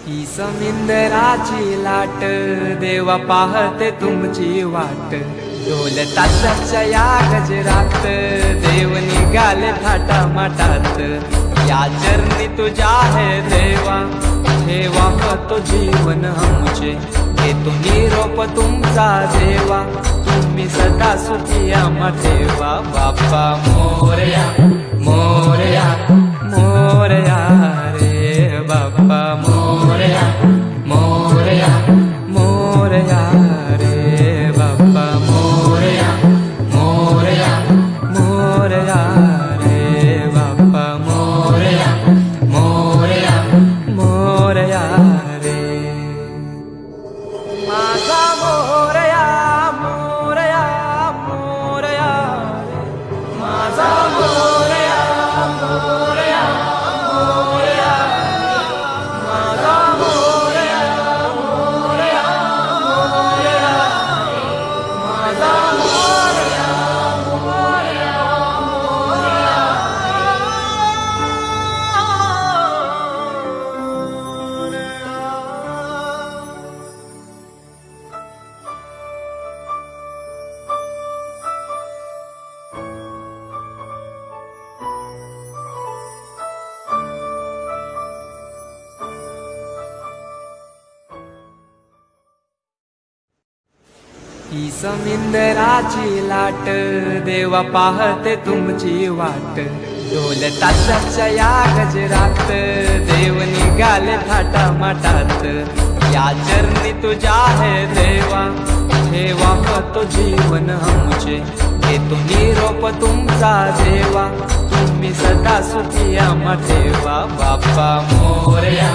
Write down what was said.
ही समिंदराची लाट देवा पाहते तुमची वाट, ढोल ताशाच्या या गजरात देव निघाले थाटा माटात। या चरणी तुझ्या है देवा ठेवा तो जीवन आमचे, घेतो निरोप तुमचा देवा तुम्ही सदा सुखी आम्हा ठेवा। बाप्पा मोरया मोरया मोरया रे बाप्पा मोरया मोरया मोरया रे बाप्पा मोरया मोरया मोरया रे बाप्पा मोरया मोरया मोरया रे माझा मोरया मोरया मोरया माझा मोरया मोरया मोरया माझा मोरया मोरया मोरया माझा मोरया मोरया ही समिंदराची लाट देवा पाहते तुमची वाट, ढोल ताशाच्या या गजरात देव निघाले थाटा माटात। या चरणी तुझ्या है देवा ठेवा तो जीवन आमचे, घेतो निरोप तुमचा देवा तुम्ही सदा सुखी आम्हा ठेवा। बाप्पा मोरया